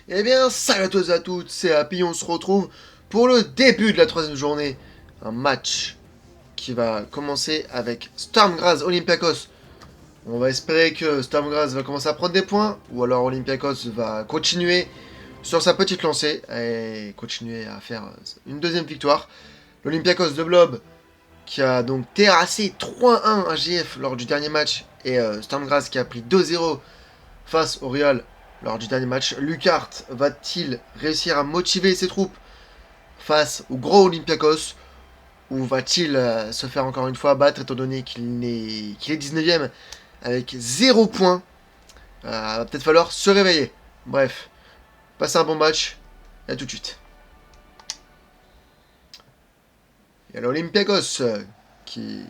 Eh bien, salut à tous et à toutes, c'est Happy, on se retrouve pour le début de la troisième journée. Un match qui va commencer avec Sturm Graz Olympiakos. On va espérer que Sturm Graz va commencer à prendre des points, ou alors Olympiakos va continuer sur sa petite lancée et continuer à faire une deuxième victoire. L'Olympiakos de Blob qui a donc terrassé 3-1 AGF lors du dernier match et Sturm Graz qui a pris 2-0 face au Real lors du dernier match. Lucart va-t-il réussir à motiver ses troupes face au gros Olympiakos ou va-t-il se faire encore une fois battre étant donné qu'il est 19ème avec 0 points. Va peut-être falloir se réveiller. Bref, passez un bon match et à tout de suite. Il y a l'Olympiakos qui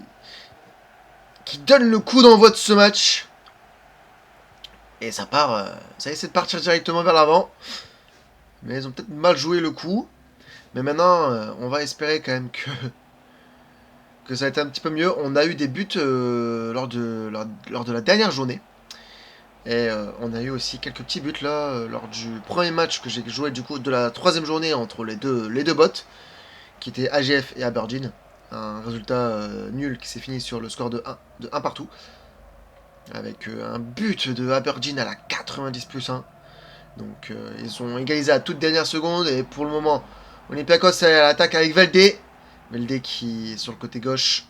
donne le coup d'envoi de ce match. Et ça part, ça essaie de partir directement vers l'avant. Mais ils ont peut-être mal joué le coup. Mais maintenant, on va espérer quand même que ça a été un petit peu mieux. On a eu des buts lors de la dernière journée. Et on a eu aussi quelques petits buts là lors du premier match que j'ai joué du coup de la troisième journée entre les deux bots, qui étaient AGF et Aberdeen. Un résultat nul qui s'est fini sur le score de 1 partout. Avec un but de Aberdeen à la 90 plus 1. Donc ils ont égalisé à toute dernière seconde et pour le moment Olympiakos est à l'attaque avec Valdé. Valdé qui est sur le côté gauche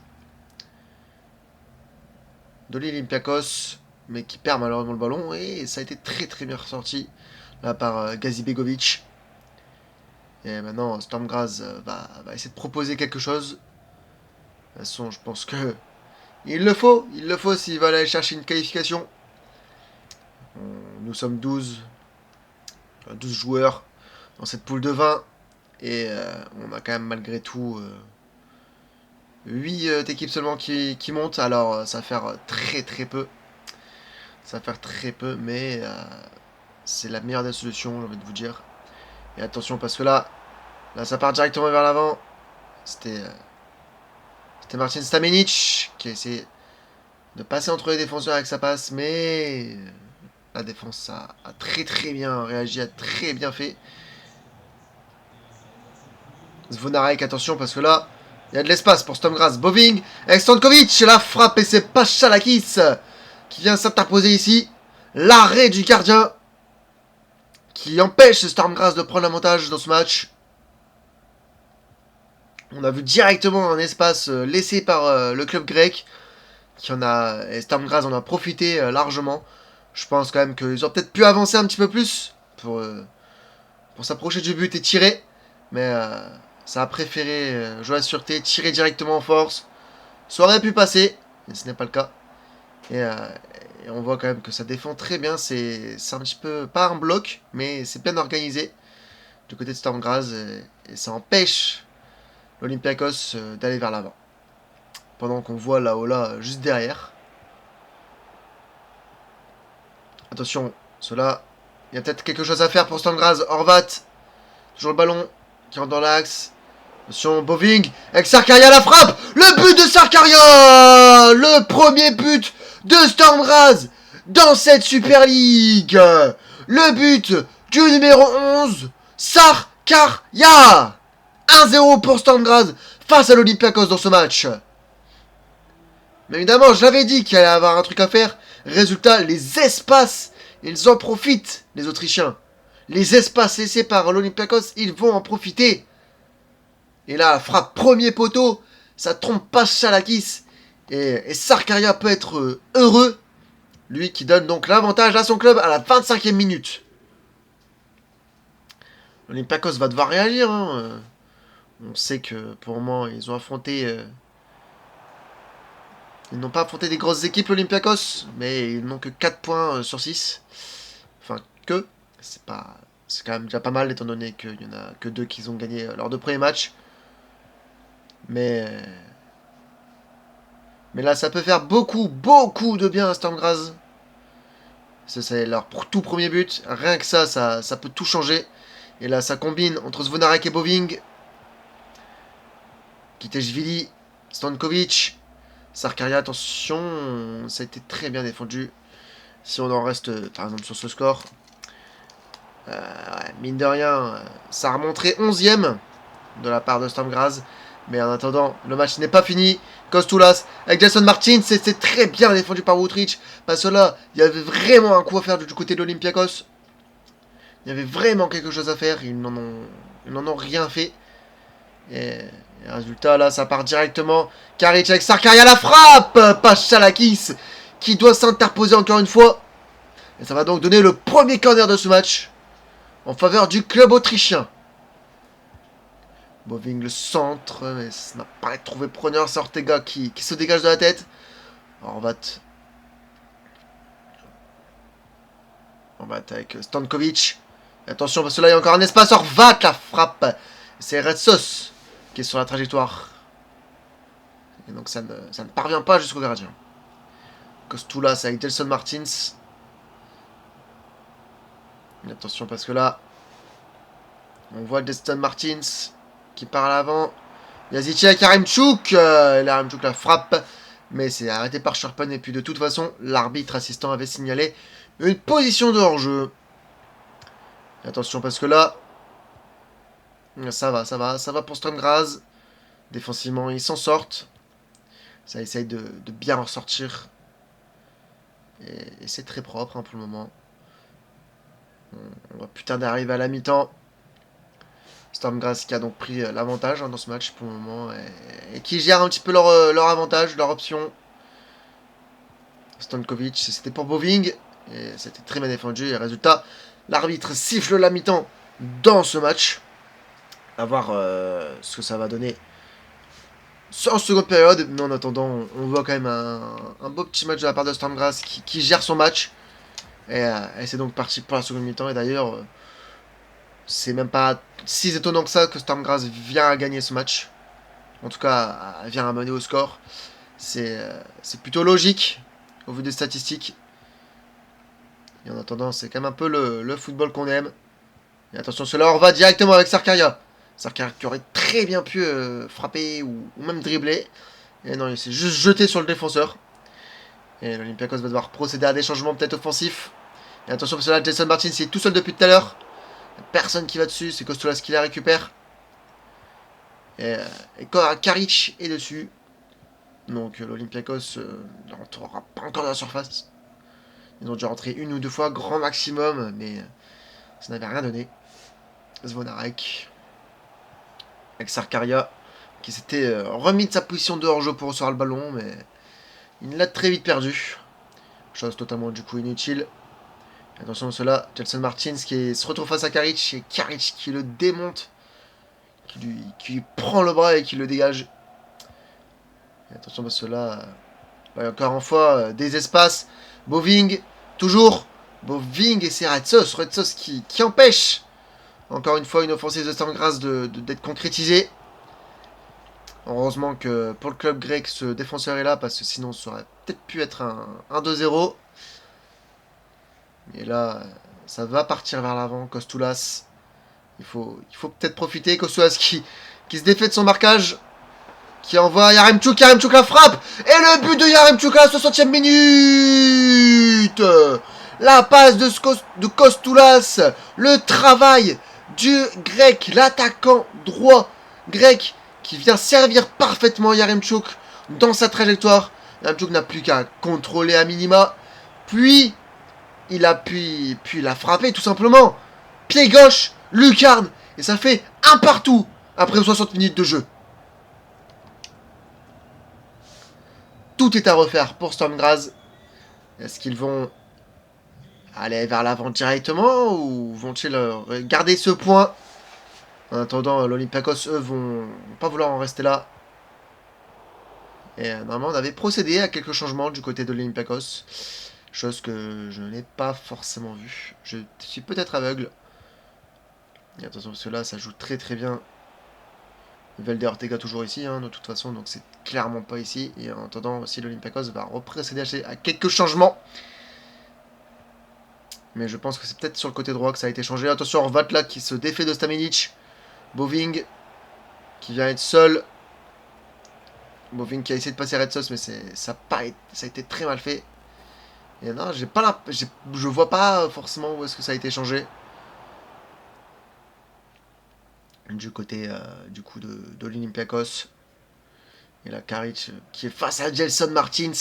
de l'Olympiakos mais qui perd malheureusement le ballon et ça a été très très bien ressorti là par Gazibegovic. Et maintenant Sturm Graz va essayer de proposer quelque chose. De toute façon je pense que il le faut s'il va aller chercher une qualification. Nous sommes 12 joueurs dans cette poule de 20. Et on a quand même malgré tout 8 équipes seulement qui montent. Alors ça va faire très très peu. Ça va faire très peu, mais c'est la meilleure des solutions, j'ai envie de vous dire. Et attention parce que là ça part directement vers l'avant. C'était Martin Stamenic qui a essayé de passer entre les défenseurs avec sa passe, mais la défense a très très bien réagi, a très bien fait. Zvonarek, attention parce que là, il y a de l'espace pour Sturm Graz. Boving avec Stankovic, la frappe et c'est Pachalakis qui vient s'interposer ici. L'arrêt du gardien qui empêche Sturm Graz de prendre l'avantage dans ce match. On a vu directement un espace laissé par le club grec qui en a, et Sturm Graz en a profité largement. Je pense quand même qu'ils auraient peut-être pu avancer un petit peu plus pour s'approcher du but et tirer. Mais ça a préféré jouer à sûreté, tirer directement en force. Ça aurait pu passer, mais ce n'est pas le cas. Et, et on voit quand même que ça défend très bien. C'est un petit peu, pas un bloc, mais c'est bien organisé du côté de Sturm Graz. Et ça empêche l'Olympiakos d'aller vers l'avant. Pendant qu'on voit Laola juste derrière. Attention, cela, il y a peut-être quelque chose à faire pour Sturm Graz. Horvat, toujours le ballon qui rentre dans l'axe. Attention, Boving, avec Sarkaria la frappe. Le but de Sarkaria. Le premier but de Sturm Graz dans cette Super League. Le but du numéro 11, Sarkaria. 1-0 pour Sturm Graz face à l'Olympiakos dans ce match. Mais évidemment, j'avais dit qu'il allait avoir un truc à faire. Résultat, les espaces, ils en profitent, les Autrichiens. Les espaces laissés par l'Olympiakos, ils vont en profiter. Et là, frappe premier poteau, ça trompe pas Chalakis. Et Sarkaria peut être heureux. Lui qui donne donc l'avantage à son club à la 25e minute. L'Olympiakos va devoir réagir. Hein. On sait que pour le moment, ils ont affronté... ils n'ont pas affronté des grosses équipes, l'Olympiakos. Mais ils n'ont que 4 points sur 6. Enfin, que. C'est quand même déjà pas mal, étant donné qu'il n'y en a que 2 qui ont gagné leurs 2 premiers matchs. Mais là, ça peut faire beaucoup de bien à Sturm Graz. C'est leur tout premier but. Rien que ça peut tout changer. Et là, ça combine entre Zvonarek et Boving. Kiteshvili, Stankovic, Sarkaria, attention. Ça a été très bien défendu. Si on en reste, par exemple, sur ce score. Ouais, mine de rien, ça a remontré 11e de la part de Sturm Graz. Mais en attendant, le match n'est pas fini. Kostulas avec Jason Martins, c'était très bien défendu par Woodrich. Parce que là, il y avait vraiment un coup à faire du côté de l'Olympiakos. Il y avait vraiment quelque chose à faire. Ils n'en ont rien fait. Et résultat, là, ça part directement. Karic avec Sarkaria, la frappe. Pachalakis qui doit s'interposer encore une fois. Et ça va donc donner le premier corner de ce match en faveur du club autrichien. Boving le centre, mais ça n'a pas trouvé preneur. C'est Ortega qui se dégage de la tête. Horvat avec Stankovic. Attention parce que là il y a encore un espace. Horvat la frappe. C'est Retsos qui est sur la trajectoire. Et donc ça ne parvient pas jusqu'au gardien. Kostulas avec Gelson Martins. Mais attention parce que là on voit Gelson Martins qui part à l'avant. Yazici avec Yaremchuk. Yaremchuk la frappe. Mais c'est arrêté par Sharpen. Et puis de toute façon, l'arbitre assistant avait signalé une position de hors-jeu. Attention parce que là, ça va pour Sturm Graz. Défensivement, ils s'en sortent. Ça essaye de bien en ressortir. Et c'est très propre pour le moment. On va plus tarder d'arriver à la mi-temps. Sturm Graz qui a donc pris l'avantage dans ce match pour le moment. Et qui gère un petit peu leur avantage, leur option. Stankovic, c'était pour Boving. Et c'était très bien défendu. Et résultat, l'arbitre siffle la mi-temps dans ce match. À voir ce que ça va donner en seconde période. Mais en attendant, on voit quand même un beau petit match de la part de Sturm Graz qui gère son match. Et c'est donc parti pour la seconde mi-temps. Et d'ailleurs, c'est même pas si étonnant que ça que Sturm Graz vient à gagner ce match. En tout cas, vient à mener au score. C'est plutôt logique au vu des statistiques. Et en attendant, c'est quand même un peu le football qu'on aime. Et attention, cela on va directement avec Sarkaria. Sarkaria qui aurait très bien pu frapper ou même dribbler. Et non, il s'est juste jeté sur le défenseur. Et l'Olympiakos va devoir procéder à des changements peut-être offensifs. Et attention, parce que là, Jason Martins il est tout seul depuis tout à l'heure. Personne qui va dessus, c'est Kostulas qui la récupère. Et Karic est dessus. Donc l'Olympiakos ne rentrera pas encore dans la surface. Ils ont dû rentrer une ou deux fois, grand maximum, mais ça n'avait rien donné. Zvonarek avec Sarkaria qui s'était remis de sa position de hors-jeu pour recevoir le ballon, mais il l'a très vite perdu. Chose totalement du coup inutile. Attention à cela, Gelson Martins qui se retrouve face à Karic et Karic qui le démonte, qui lui prend le bras et qui le dégage. Et attention à cela, encore une fois des espaces. Boving, toujours. Boving et c'est Retsos qui empêche encore une fois une offensive de Sturm Graz d'être concrétisée. Heureusement que pour le club grec ce défenseur est là parce que sinon ça aurait peut-être pu être un 2-0. Et là ça va partir vers l'avant. Kostulas, il faut peut-être profiter. Kostulas qui se défait de son marquage, qui envoie Yaremchuk la frappe. Et le but de Yaremchuk à la 60e minute. La passe de Kostulas. Le travail du grec, l'attaquant droit grec qui vient servir parfaitement Yaremchuk dans sa trajectoire. Yaremchuk n'a plus qu'à contrôler à minima. Puis il a frappé tout simplement. Pied gauche, lucarne. Et ça fait un partout après 60 minutes de jeu. Tout est à refaire pour Sturm Graz. Est-ce qu'ils vont aller vers l'avant directement ou vont-ils garder ce point? En attendant, l'Olympiakos, eux, vont pas vouloir en rester là. Et normalement, on avait procédé à quelques changements du côté de l'Olympiakos. Chose que je n'ai pas forcément vue. Je suis peut-être aveugle. Et attention, parce que là, ça joue très très bien. Valder Ortega toujours ici, de toute façon, donc c'est clairement pas ici. Et en attendant, aussi l'Olympiakos va reprocéder à quelques changements. Mais je pense que c'est peut-être sur le côté droit que ça a été changé. Attention, Horvat là qui se défait de Stamenic. Boving qui vient être seul. Boving qui a essayé de passer Retsos, mais ça a été très mal fait. Et non, je vois pas forcément où est-ce que ça a été changé. du côté du coup de l'Olympiakos. Et là, Karic qui est face à Gelson Martins.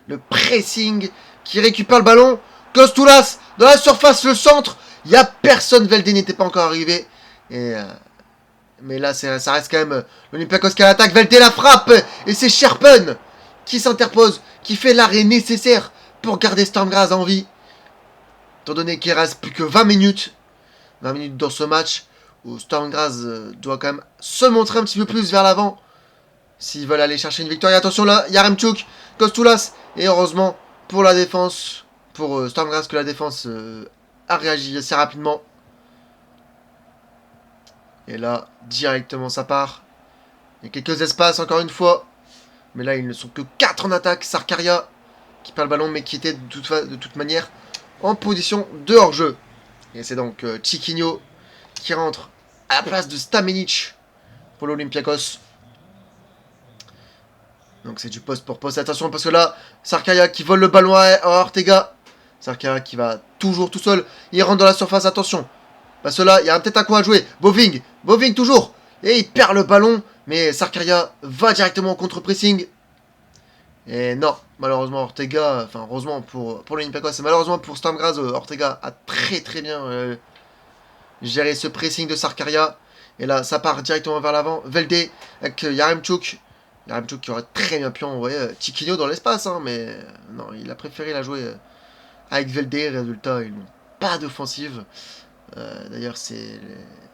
Le pressing qui récupère le ballon. Kostoulas dans la surface, le centre. Il n'y a personne. Velde n'était pas encore arrivé. Et, mais là, ça reste quand même l'Olympiakos qui a l'attaque. Velde la frappe. Et c'est Sherpen qui s'interpose, qui fait l'arrêt nécessaire pour garder Stormgrass en vie. Étant donné qu'il reste plus que 20 minutes. 20 minutes dans ce match où Stormgrass doit quand même se montrer un petit peu plus vers l'avant s'ils veulent aller chercher une victoire. Et attention là, Yaremchuk, Kostoulas. Et heureusement pour la défense, pour Stormgrass, que la défense a réagi assez rapidement. Et là, directement ça part. Il y a quelques espaces encore une fois. Mais là, ils ne sont que 4 en attaque. Sarkaria qui perd le ballon mais qui était de toute manière en position de hors-jeu. Et c'est donc Chiquinho qui rentre à la place de Stamenic pour l'Olympiakos. Donc c'est du poste pour poste. Attention parce que là, Sarkaria qui vole le ballon à Ortega. Sarkaria qui va toujours tout seul. Il rentre dans la surface, attention. Parce que là, il y a peut-être un coup à jouer. Boving toujours. Et il perd le ballon. Mais Sarkaria va directement au contre-pressing. Et non, malheureusement Ortega, enfin heureusement pour l'Olympiakos, et malheureusement pour Stormgrass, Ortega a très bien géré ce pressing de Sarkaria. Et là, ça part directement vers l'avant. Velde avec Yaremchuk. Yaremchuk qui aurait très bien pu envoyer Chiquinho dans l'espace, hein, mais non, il a préféré la jouer avec Velde. Résultat, ils n'ont pas d'offensive. D'ailleurs,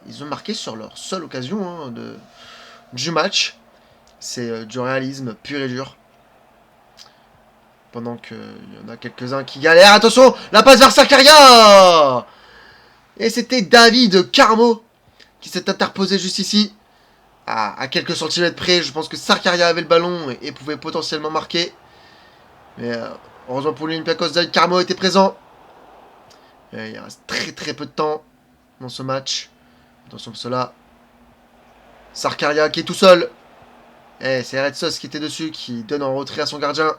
ils ont marqué sur leur seule occasion hein, du match. C'est du réalisme pur et dur. Pendant qu'il y en a quelques-uns qui galèrent. Attention, la passe vers Sarkaria. Et c'était David Carmo qui s'est interposé juste ici. À quelques centimètres près. Je pense que Sarkaria avait le ballon et pouvait potentiellement marquer. Mais heureusement pour l'Olympiakos, David Carmo était présent. Et il reste très peu de temps dans ce match. Attention pour cela. Sarkaria qui est tout seul. Et c'est Redsos qui était dessus, qui donne en retrait à son gardien.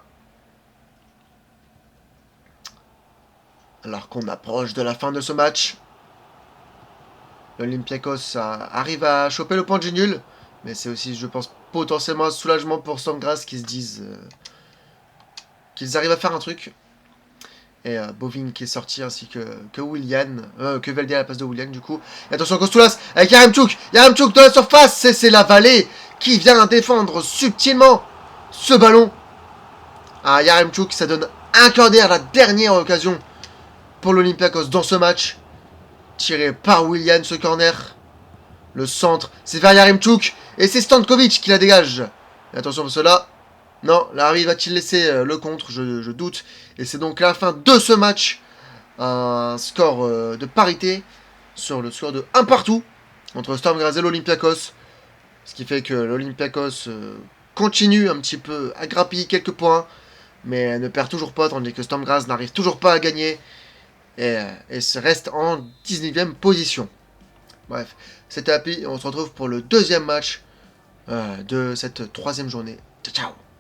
Alors qu'on approche de la fin de ce match. L'Olympiakos arrive à choper le point de nul. Mais c'est aussi, je pense, potentiellement un soulagement pour Stormgrass qui se disent qu'ils arrivent à faire un truc. Et Boving qui est sorti ainsi que Willian. Que Velde à la place de Willian du coup. Et attention Kostoulas avec Yaremchuk. Yaremchuk dans la surface. C'est la vallée qui vient défendre subtilement ce ballon. Ah, Yaremchuk, ça donne un corner, la dernière occasion pour l'Olympiakos dans ce match. Tiré par Willian ce corner. Le centre, c'est vers Yaremchuk. Et c'est Stankovic qui la dégage. Et attention pour cela. Non, l'arbitre va-t-il laisser le contre, je doute. Et c'est donc la fin de ce match. Un score de parité sur le score de 1 partout entre Stormgrass et l'Olympiakos. Ce qui fait que l'Olympiakos continue un petit peu à grappiller quelques points. Mais ne perd toujours pas, tandis que Stormgrass n'arrive toujours pas à gagner. Et reste en 19ème position. Bref, c'était Happy. On se retrouve pour le deuxième match de cette troisième journée. Ciao, ciao.